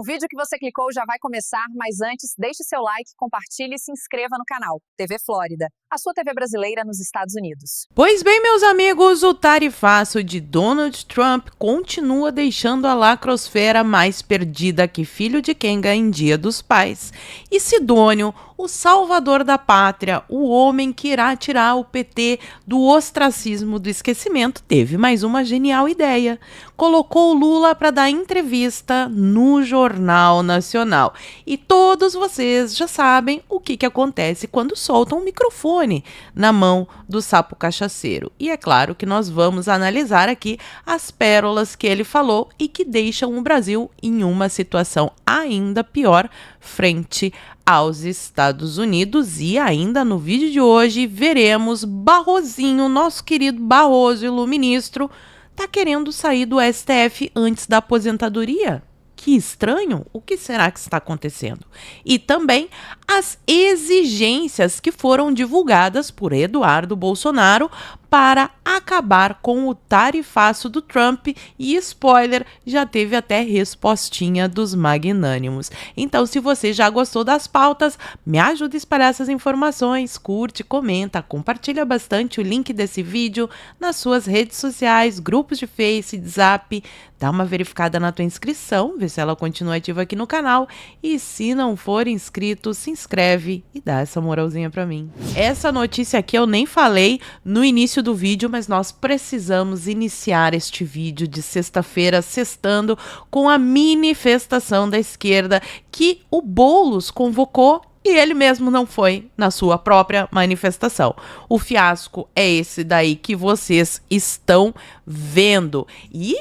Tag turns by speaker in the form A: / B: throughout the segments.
A: O vídeo que você clicou já vai começar, mas antes, deixe seu like, compartilhe e se inscreva no canal. TV Flórida, a sua TV brasileira nos Estados Unidos.
B: Pois bem, meus amigos, o tarifaço de Donald Trump continua deixando a lacrosfera mais perdida que filho de Kenga em Dia dos Pais. E Sidônio, o salvador da pátria, o homem que irá tirar o PT do ostracismo do esquecimento, teve mais uma genial ideia. Colocou o Lula para dar entrevista no Jornal Nacional. E todos vocês já sabem o que acontece quando soltam um microfone na mão do sapo cachaceiro. E é claro que nós vamos analisar aqui as pérolas que ele falou e que deixam o Brasil em uma situação ainda pior frente aos Estados Unidos. E ainda no vídeo de hoje veremos Barrosinho, nosso querido Barroso, iluministro, tá querendo sair do STF antes da aposentadoria. Que estranho, o que será que está acontecendo? E também as exigências que foram divulgadas por Eduardo Bolsonaro para acabar com o tarifaço do Trump e, spoiler, já teve até respostinha dos magnânimos. Então, se você já gostou das pautas, me ajuda a espalhar essas informações, curte, comenta, compartilha bastante o link desse vídeo nas suas redes sociais, grupos de Face, Zap, dá uma verificada na tua inscrição, vê se ela continua ativa aqui no canal e se não for inscrito, se inscreve e dá essa moralzinha pra mim. Essa notícia aqui eu nem falei no início do vídeo, mas nós precisamos iniciar este vídeo de sexta-feira, sextando, com a manifestação da esquerda que o Boulos convocou e ele mesmo não foi na sua própria manifestação. O fiasco é esse daí que vocês estão vendo. E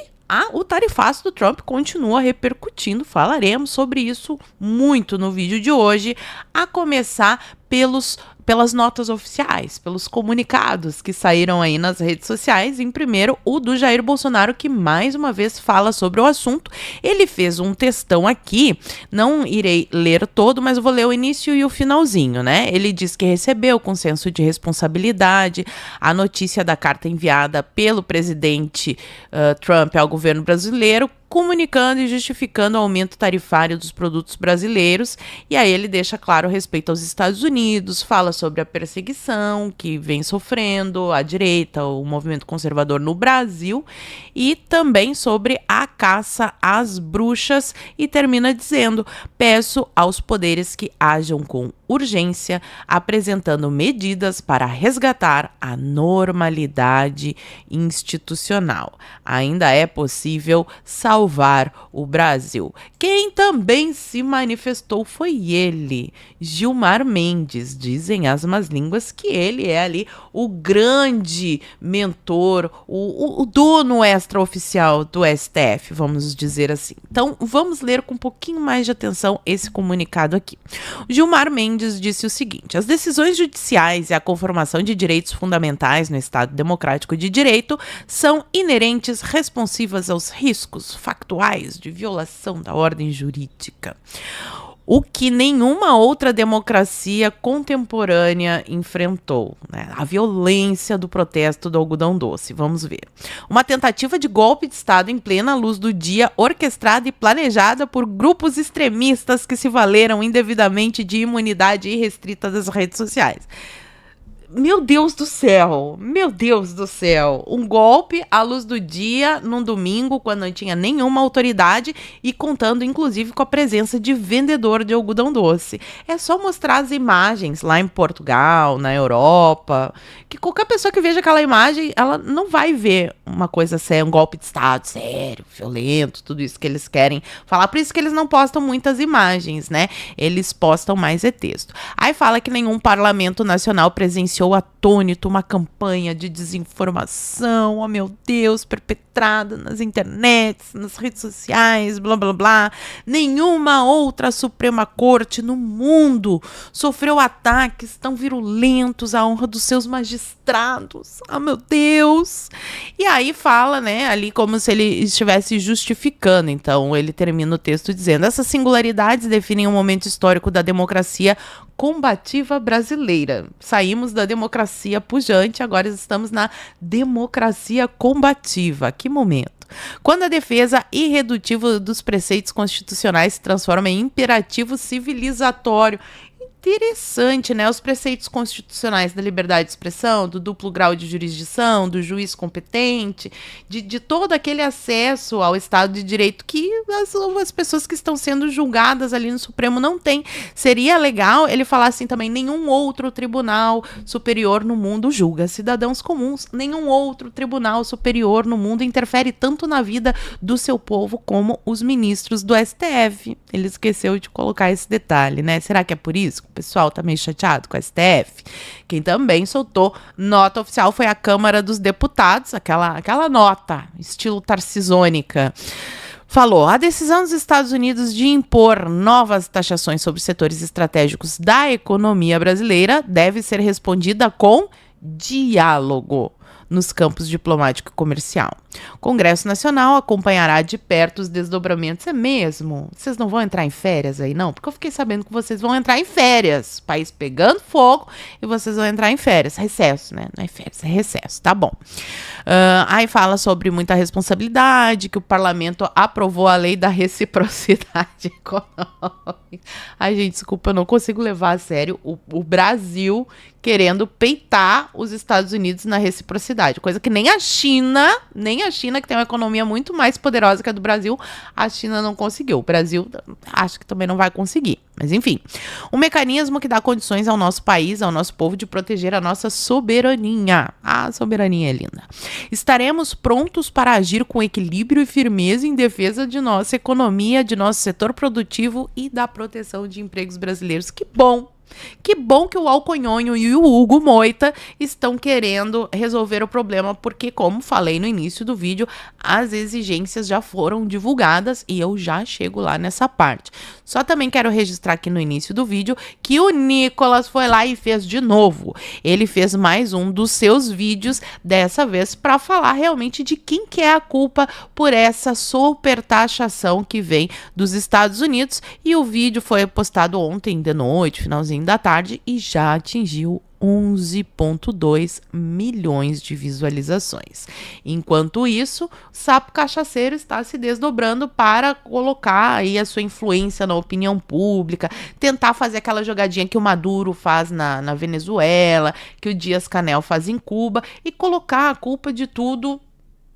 B: o tarifaço do Trump continua repercutindo, falaremos sobre isso muito no vídeo de hoje, a começar pelas notas oficiais, pelos comunicados que saíram aí nas redes sociais. Em primeiro, o do Jair Bolsonaro, que mais uma vez fala sobre o assunto. Ele fez um textão aqui, não irei ler todo, mas eu vou ler o início e o finalzinho, né? Ele diz que recebeu com senso de responsabilidade a notícia da carta enviada pelo presidente Trump ao governo brasileiro, comunicando e justificando o aumento tarifário dos produtos brasileiros. E aí ele deixa claro respeito aos Estados Unidos, fala sobre a perseguição que vem sofrendo a direita, o movimento conservador no Brasil, e também sobre a caça às bruxas, e termina dizendo: peço aos poderes que ajam com urgência, apresentando medidas para resgatar a normalidade institucional. Ainda é possível salvar o Brasil. Quem também se manifestou foi ele, Gilmar Mendes. Dizem as más línguas que ele é ali o grande mentor, o dono extraoficial do STF, vamos dizer assim. Então, vamos ler com um pouquinho mais de atenção esse comunicado aqui. Gilmar Mendes disse o seguinte: as decisões judiciais e a conformação de direitos fundamentais no Estado Democrático de Direito são inerentes, responsivas aos riscos factuais de violação da ordem jurídica, o que nenhuma outra democracia contemporânea enfrentou, né? A violência do protesto do algodão doce. Vamos ver. Uma tentativa de golpe de Estado em plena luz do dia, orquestrada e planejada por grupos extremistas que se valeram indevidamente de imunidade irrestrita das redes sociais. Meu Deus do céu, meu Deus do céu, um golpe à luz do dia num domingo quando não tinha nenhuma autoridade e contando inclusive com a presença de vendedor de algodão doce. É só mostrar as imagens lá em Portugal, na Europa, que qualquer pessoa que veja aquela imagem, ela não vai ver uma coisa séria, um golpe de Estado sério, violento, tudo isso que eles querem falar. Por isso que eles não postam muitas imagens, né? Eles postam mais texto. Aí fala que nenhum parlamento nacional presenciou atônito uma campanha de desinformação, oh meu Deus, perpetrada nas internets, nas redes sociais, blá blá blá. Nenhuma outra Suprema Corte no mundo sofreu ataques tão virulentos à honra dos seus magistrados. Ah, meu Deus! E aí fala, né, ali como se ele estivesse justificando. Então ele termina o texto dizendo: essas singularidades definem um momento histórico da democracia combativa brasileira. Saímos da democracia pujante, agora estamos na democracia combativa. Que momento! Quando a defesa irredutível dos preceitos constitucionais se transforma em imperativo civilizatório. Interessante, né? Os preceitos constitucionais da liberdade de expressão, do duplo grau de jurisdição, do juiz competente, de todo aquele acesso ao Estado de Direito que as pessoas que estão sendo julgadas ali no Supremo não têm. Seria legal ele falar assim também: nenhum outro tribunal superior no mundo julga cidadãos comuns, nenhum outro tribunal superior no mundo interfere tanto na vida do seu povo como os ministros do STF. Ele esqueceu de colocar esse detalhe, né? Será que é por isso? O pessoal tá meio chateado com a STF. Quem também soltou nota oficial foi a Câmara dos Deputados, aquela nota, estilo tarcisônica. Falou: a decisão dos Estados Unidos de impor novas taxações sobre setores estratégicos da economia brasileira deve ser respondida com diálogo nos campos diplomático e comercial. O Congresso Nacional acompanhará de perto os desdobramentos. É mesmo? Vocês não vão entrar em férias aí, não? Porque eu fiquei sabendo que vocês vão entrar em férias. O país pegando fogo e vocês vão entrar em férias. Recesso, né? Não é férias, é recesso. Tá bom. Aí fala sobre muita responsabilidade, que o parlamento aprovou a lei da reciprocidade econômica. Ai, gente, desculpa, eu não consigo levar a sério o Brasil querendo peitar os Estados Unidos na reciprocidade. Coisa que nem a China, que tem uma economia muito mais poderosa que a do Brasil, a China não conseguiu. O Brasil acho que também não vai conseguir. Mas enfim, um mecanismo que dá condições ao nosso país, ao nosso povo, de proteger a nossa soberania. A soberania é linda. Estaremos prontos para agir com equilíbrio e firmeza em defesa de nossa economia, de nosso setor produtivo e da proteção de empregos brasileiros. Que bom! Que bom que o Alconhonho e o Hugo Moita estão querendo resolver o problema, porque, como falei no início do vídeo, as exigências já foram divulgadas e eu já chego lá nessa parte. Só também quero registrar aqui no início do vídeo que o Nicolas foi lá e fez de novo. Ele fez mais um dos seus vídeos, dessa vez para falar realmente de quem que é a culpa por essa supertaxação que vem dos Estados Unidos, e o vídeo foi postado ontem de noite, finalzinho da tarde, e já atingiu 11,2 milhões de visualizações. Enquanto isso, o Sapo Cachaceiro está se desdobrando para colocar aí a sua influência na opinião pública, tentar fazer aquela jogadinha que o Maduro faz na Venezuela, que o Dias-Canel faz em Cuba, e colocar a culpa de tudo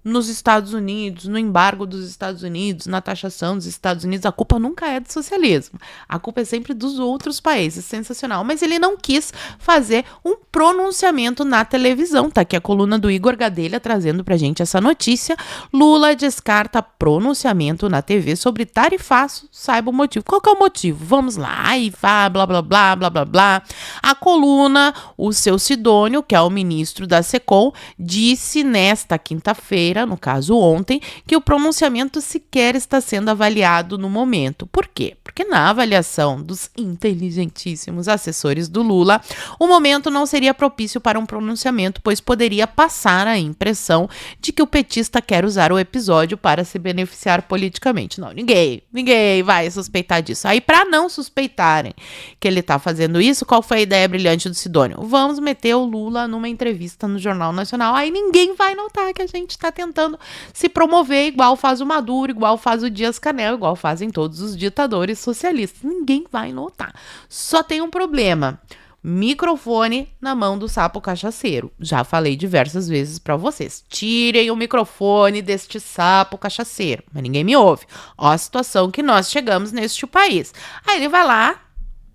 B: nos Estados Unidos, no embargo dos Estados Unidos, na taxação dos Estados Unidos. A culpa nunca é do socialismo. A culpa é sempre dos outros países. Sensacional. Mas ele não quis fazer um pronunciamento na televisão. Tá aqui a coluna do Igor Gadelha trazendo pra gente essa notícia. Lula descarta pronunciamento na TV sobre tarifaço. Saiba o motivo. Qual que é o motivo? Vamos lá. Aí vá, blá, blá, blá, blá, blá, blá. A coluna, o seu Sidônio, que é o ministro da SECOM, disse nesta quinta-feira, no caso ontem, que o pronunciamento sequer está sendo avaliado no momento. Por quê? Porque na avaliação dos inteligentíssimos assessores do Lula, o momento não seria propício para um pronunciamento, pois poderia passar a impressão de que o petista quer usar o episódio para se beneficiar politicamente. Não, ninguém vai suspeitar disso. Aí, para não suspeitarem que ele está fazendo isso, qual foi a ideia brilhante do Sidônio? Vamos meter o Lula numa entrevista no Jornal Nacional. Aí ninguém vai notar que a gente está tentando se promover igual faz o Maduro, igual faz o Dias-Canel, igual fazem todos os ditadores socialistas. Ninguém vai notar. Só tem um problema: microfone na mão do Sapo Cachaceiro. Já falei diversas vezes para vocês. Tirem o microfone deste Sapo Cachaceiro. Mas ninguém me ouve. Ó a situação que nós chegamos neste país. Aí ele vai lá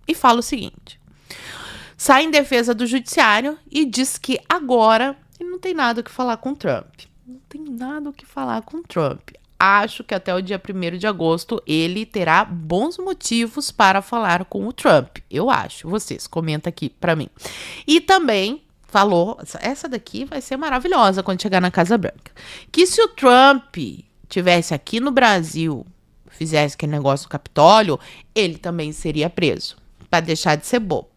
B: e fala o seguinte: sai em defesa do judiciário e diz que agora ele não tem nada o que falar com o Trump. Não tem nada o que falar com o Trump. Acho que até o dia 1º de agosto ele terá bons motivos para falar com o Trump. Eu acho. Vocês, comenta aqui pra mim. E também falou, essa daqui vai ser maravilhosa quando chegar na Casa Branca, que se o Trump tivesse aqui no Brasil, fizesse aquele negócio no Capitólio, ele também seria preso, para deixar de ser bobo.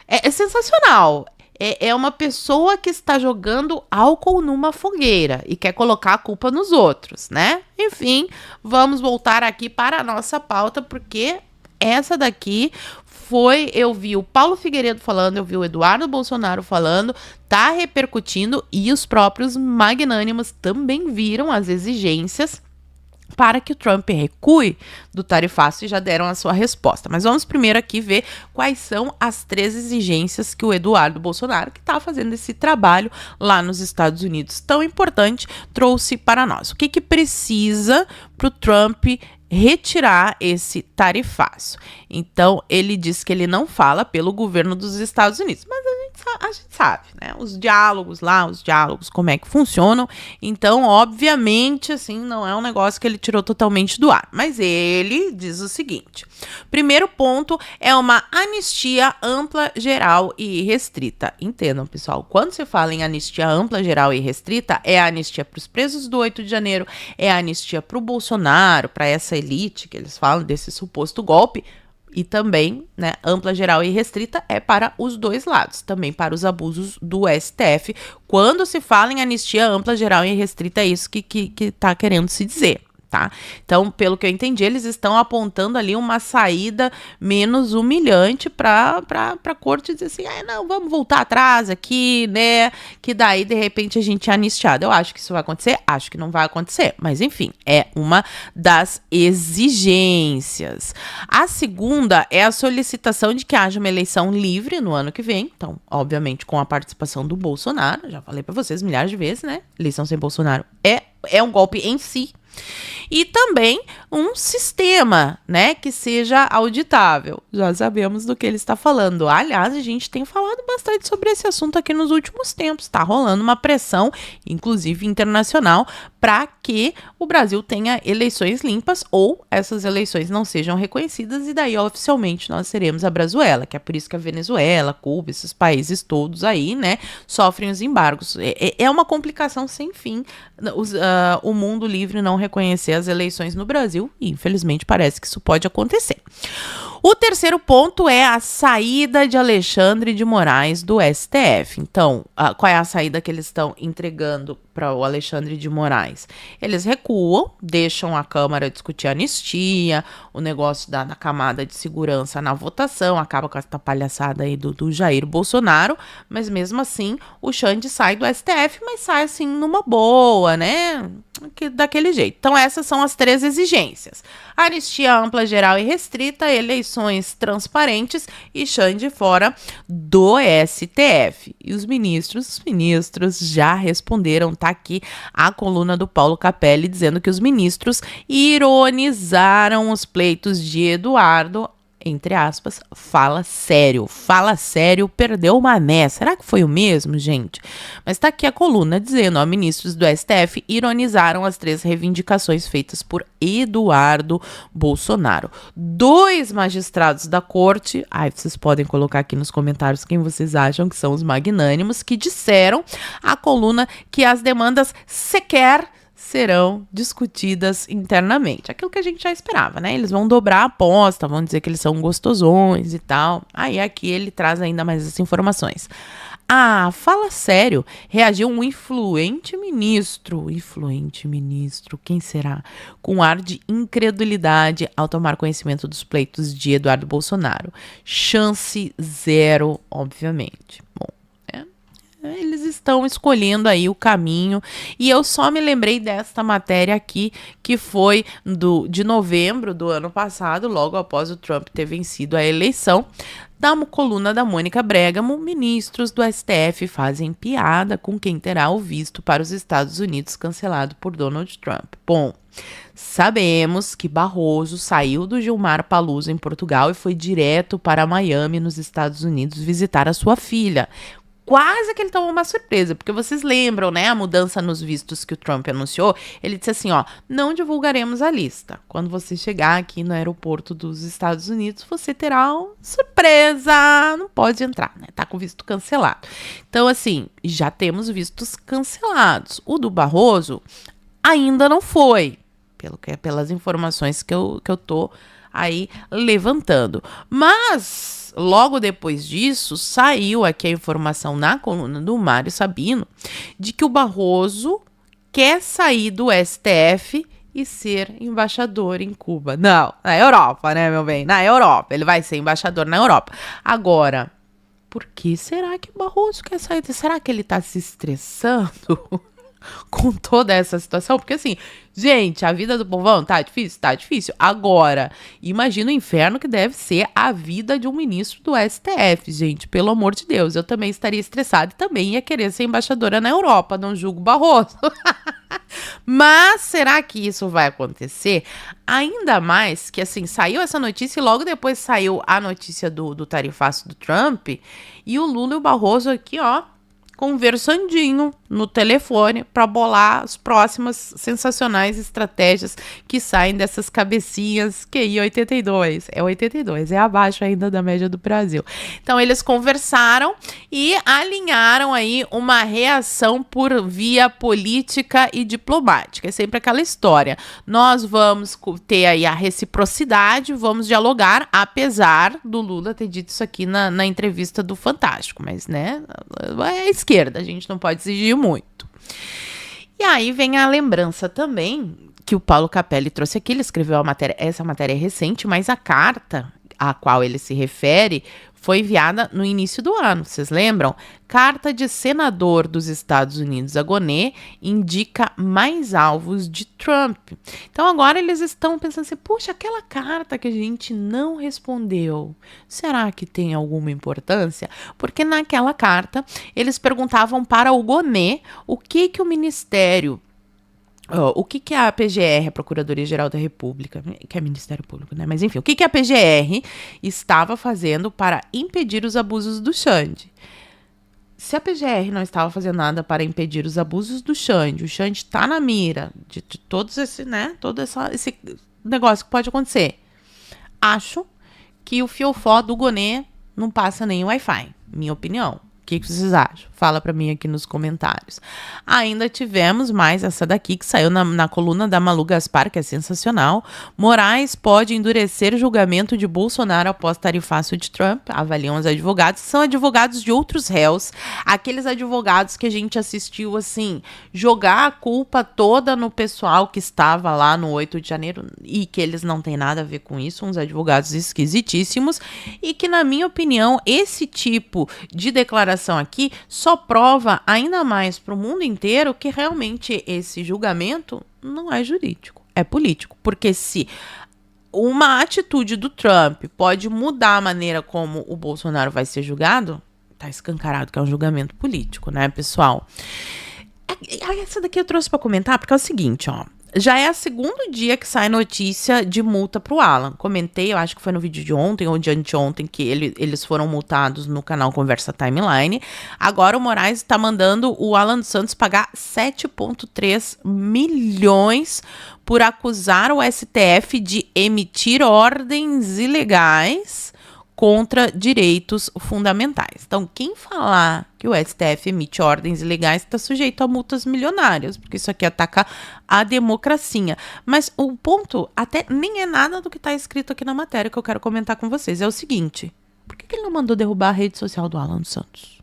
B: É sensacional. É uma pessoa que está jogando álcool numa fogueira e quer colocar a culpa nos outros, né? Enfim, vamos voltar aqui para a nossa pauta, porque essa daqui eu vi o Paulo Figueiredo falando, eu vi o Eduardo Bolsonaro falando, tá repercutindo, e os próprios magnânimos também viram as exigências para que o Trump recue do tarifaço e já deram a sua resposta. Mas vamos primeiro aqui ver quais são as 3 exigências que o Eduardo Bolsonaro, que está fazendo esse trabalho lá nos Estados Unidos tão importante, trouxe para nós. O que precisa para o Trump retirar esse tarifaço? Então, ele diz que ele não fala pelo governo dos Estados Unidos, mas a gente sabe, né? Os diálogos, como é que funcionam. Então, obviamente, assim, não é um negócio que ele tirou totalmente do ar. Mas ele diz o seguinte: primeiro ponto é uma anistia ampla, geral e restrita. Entendam, pessoal, quando se fala em anistia ampla, geral e restrita, é a anistia para os presos do 8 de janeiro, é a anistia para o Bolsonaro, para essa elite que eles falam desse suposto golpe. E também, né, ampla, geral e restrita é para os dois lados, também para os abusos do STF. Quando se fala em anistia ampla, geral e restrita, é isso que tá querendo se dizer, tá? Então, pelo que eu entendi, eles estão apontando ali uma saída menos humilhante para a corte dizer assim, não, vamos voltar atrás aqui, né, que daí, de repente, a gente é anistiado. Eu acho que isso vai acontecer? Acho que não vai acontecer, mas enfim, é uma das exigências. A segunda é a solicitação de que haja uma eleição livre no ano que vem, então, obviamente, com a participação do Bolsonaro. Já falei para vocês milhares de vezes, né, eleição sem Bolsonaro é um golpe em si. E também um sistema, né, que seja auditável. Já sabemos do que ele está falando. Aliás, a gente tem falado bastante sobre esse assunto aqui nos últimos tempos. Está rolando uma pressão, inclusive internacional, para que o Brasil tenha eleições limpas ou essas eleições não sejam reconhecidas e daí oficialmente nós seremos a Brazuela, que é por isso que a Venezuela, Cuba, esses países todos aí, né, sofrem os embargos. É uma complicação sem fim o mundo livre não reconhecer as eleições no Brasil e infelizmente parece que isso pode acontecer. O terceiro ponto é a saída de Alexandre de Moraes do STF. Então, qual é a saída que eles estão entregando para o Alexandre de Moraes? Eles recuam, deixam a Câmara discutir a anistia, o negócio da camada de segurança na votação, acaba com essa palhaçada aí do Jair Bolsonaro, mas mesmo assim o Xande sai do STF, mas sai assim numa boa, né? Daquele jeito. Então essas são as 3 exigências: anistia ampla, geral e restrita, eleições transparentes e Xande fora do STF. E os ministros já responderam, tá aqui a coluna do Paulo Capelli dizendo que os ministros ironizaram os pleitos de Eduardo, entre aspas, fala sério, perdeu o mané. Será que foi o mesmo, gente? Mas tá aqui a coluna dizendo, ministros do STF ironizaram as 3 reivindicações feitas por Eduardo Bolsonaro. 2 magistrados da corte, vocês podem colocar aqui nos comentários quem vocês acham que são os magnânimos, que disseram à coluna que as demandas sequer serão discutidas internamente. Aquilo que a gente já esperava, né? Eles vão dobrar a aposta, vão dizer que eles são gostosões e tal. Aí aqui ele traz ainda mais essas informações. Fala sério, reagiu um influente ministro, quem será? Com ar de incredulidade ao tomar conhecimento dos pleitos de Eduardo Bolsonaro. Chance zero, obviamente. Bom, eles estão escolhendo aí o caminho, e eu só me lembrei desta matéria aqui, que foi de novembro do ano passado, logo após o Trump ter vencido a eleição, da coluna da Mônica Bregamo. Ministros do STF fazem piada com quem terá o visto para os Estados Unidos cancelado por Donald Trump. Bom, sabemos que Barroso saiu do Gilmar Paluso em Portugal e foi direto para Miami, nos Estados Unidos, visitar a sua filha. Quase que ele tomou uma surpresa, porque vocês lembram, né, a mudança nos vistos que o Trump anunciou? Ele disse assim, não divulgaremos a lista. Quando você chegar aqui no aeroporto dos Estados Unidos, você terá uma surpresa, não pode entrar, né, tá com o visto cancelado. Então, assim, já temos vistos cancelados. O do Barroso ainda não foi, pelas informações que eu tô aí levantando. Mas logo depois disso, saiu aqui a informação na coluna do Mário Sabino de que o Barroso quer sair do STF e ser embaixador em Cuba. Não, na Europa, né, meu bem? Na Europa. Ele vai ser embaixador na Europa. Agora, por que será que Barroso quer sair? Será que ele tá se estressando com toda essa situação? Porque assim, gente, a vida do povão tá difícil? Tá difícil. Agora, imagina o inferno que deve ser a vida de um ministro do STF, gente. Pelo amor de Deus, eu também estaria estressada e também ia querer ser embaixadora na Europa, não julgo Barroso. Mas será que isso vai acontecer? Ainda mais que, assim, saiu essa notícia e logo depois saiu a notícia do tarifaço do Trump e o Lula e o Barroso aqui, ó, conversandinho no telefone para bolar as próximas sensacionais estratégias que saem dessas cabecinhas QI 82. É 82, é abaixo ainda da média do Brasil. Então eles conversaram e alinharam aí uma reação por via política e diplomática. É sempre aquela história. Nós vamos ter aí a reciprocidade, vamos dialogar, apesar do Lula ter dito isso aqui na entrevista do Fantástico, mas, né, é a esquerda, a gente não pode exigir muito. E aí vem a lembrança também que o Paulo Capelli trouxe aqui, ele escreveu a matéria, essa matéria é recente, mas a carta a qual ele se refere foi enviada no início do ano, vocês lembram? Carta de senador dos Estados Unidos a Gonê indica mais alvos de Trump. Então agora eles estão pensando assim, puxa, aquela carta que a gente não respondeu, será que tem alguma importância? Porque naquela carta eles perguntavam para o Gonê o que o Ministério o que a PGR, a Procuradoria-Geral da República, que é Ministério Público, né? Mas enfim, o que a PGR estava fazendo para impedir os abusos do Xande? Se a PGR não estava fazendo nada para impedir os abusos do Xande, o Xande está na mira de todos esse, né? Todo esse negócio que pode acontecer. Acho que o fiofó do Gonê não passa nem Wi-Fi, minha opinião. O que vocês acham? Fala pra mim aqui nos comentários. Ainda tivemos mais essa daqui que saiu na coluna da Malu Gaspar, que é sensacional. Moraes pode endurecer julgamento de Bolsonaro após tarifaço de Trump, avaliam os advogados, que são advogados de outros réus, aqueles advogados que a gente assistiu, assim, jogar a culpa toda no pessoal que estava lá no 8 de janeiro e que eles não têm nada a ver com isso, uns advogados esquisitíssimos, e que, na minha opinião, esse tipo de declaração aqui só prova ainda mais para o mundo inteiro que realmente esse julgamento não é jurídico, é político. Porque se uma atitude do Trump pode mudar a maneira como o Bolsonaro vai ser julgado, tá escancarado que é um julgamento político, né, pessoal? Essa daqui eu trouxe para comentar porque é o seguinte, ó. Já é o segundo dia que sai notícia de multa pro Alan. Comentei, eu acho que foi no vídeo de ontem ou de anteontem, que eles foram multados no canal Conversa Timeline. Agora o Moraes está mandando o Alan dos Santos pagar 7,3 milhões por acusar o STF de emitir ordens ilegais contra direitos fundamentais. Então, quem falar que o STF emite ordens ilegais está sujeito a multas milionárias, porque isso aqui ataca a democracia. Mas o ponto até nem é nada do que está escrito aqui na matéria que eu quero comentar com vocês. É o seguinte, por que ele não mandou derrubar a rede social do Alan dos Santos?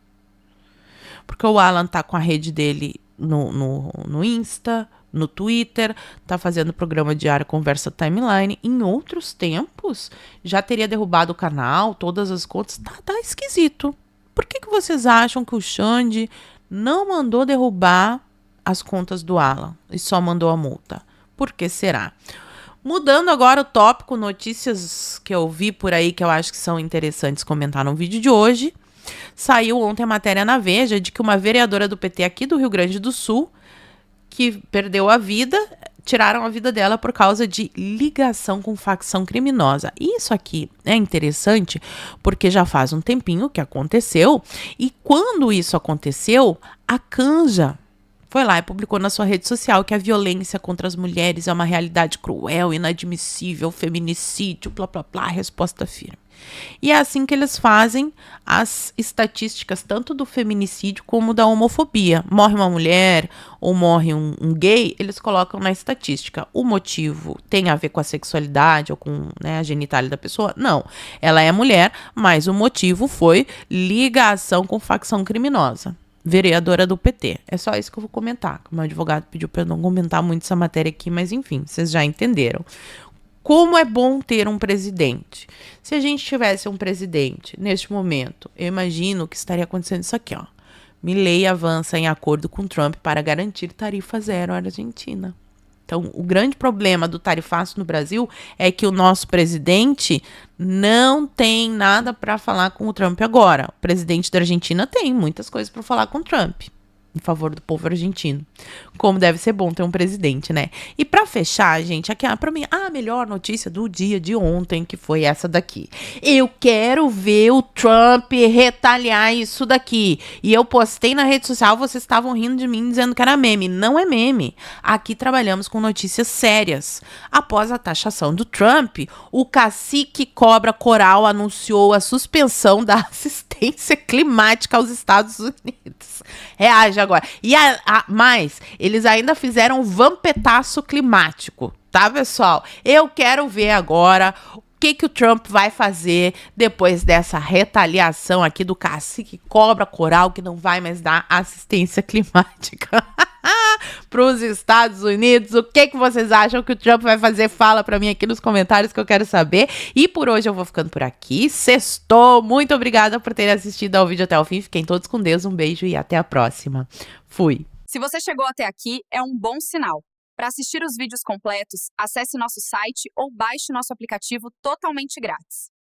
B: Porque o Alan tá com a rede dele no Insta, no Twitter, tá fazendo programa diário Conversa Timeline. Em outros tempos, já teria derrubado o canal, todas as contas. Tá esquisito. Por que vocês acham que o Xande não mandou derrubar as contas do Alan e só mandou a multa? Por que será? Mudando agora o tópico, notícias que eu vi por aí que eu acho que são interessantes comentar no vídeo de hoje. Saiu ontem a matéria na Veja de que uma vereadora do PT aqui do Rio Grande do Sul, que perdeu a vida, tiraram a vida dela por causa de ligação com facção criminosa. Isso aqui é interessante porque já faz um tempinho que aconteceu, e quando isso aconteceu, a Canja foi lá e publicou na sua rede social que a violência contra as mulheres é uma realidade cruel, inadmissível, feminicídio, blá blá blá, resposta firme. E é assim que eles fazem as estatísticas, tanto do feminicídio como da homofobia. Morre uma mulher ou morre um gay, eles colocam na estatística. O motivo tem a ver com a sexualidade ou com, né, a genitália da pessoa? Não. Ela é mulher, mas o motivo foi ligação com facção criminosa. vereadora do PT. É só isso que eu vou comentar. O meu advogado pediu para eu não comentar muito essa matéria aqui, mas enfim, vocês já entenderam. Como é bom ter um presidente. Se a gente tivesse um presidente neste momento, eu imagino que estaria acontecendo isso aqui, ó. Milei avança em acordo com Trump para garantir tarifa zero à Argentina. Então, o grande problema do tarifaço no Brasil é que o nosso presidente não tem nada para falar com o Trump agora. O presidente da Argentina tem muitas coisas para falar com o Trump, em favor do povo argentino. Como deve ser bom ter um presidente, né? E pra fechar, gente, aqui, pra mim, a melhor notícia do dia de ontem, que foi essa daqui. Eu quero ver o Trump retaliar isso daqui. E eu postei na rede social, vocês estavam rindo de mim, dizendo que era meme. Não é meme. Aqui trabalhamos com notícias sérias. Após a taxação do Trump, o cacique Cobra Coral anunciou a suspensão da assistência climática aos Estados Unidos. Reage agora. E mais, eles ainda fizeram um vampetaço climático, tá, pessoal? Eu quero ver agora o que o Trump vai fazer depois dessa retaliação aqui do cacique Cobra Coral, que não vai mais dar assistência climática para os Estados Unidos. O que vocês acham que o Trump vai fazer? Fala para mim aqui nos comentários que eu quero saber. E por hoje eu vou ficando por aqui. Sextou. Muito obrigada por terem assistido ao vídeo até o fim. Fiquem todos com Deus. Um beijo e até a próxima. Fui.
A: Se você chegou até aqui, é um bom sinal. Para assistir os vídeos completos, acesse nosso site ou baixe nosso aplicativo totalmente grátis.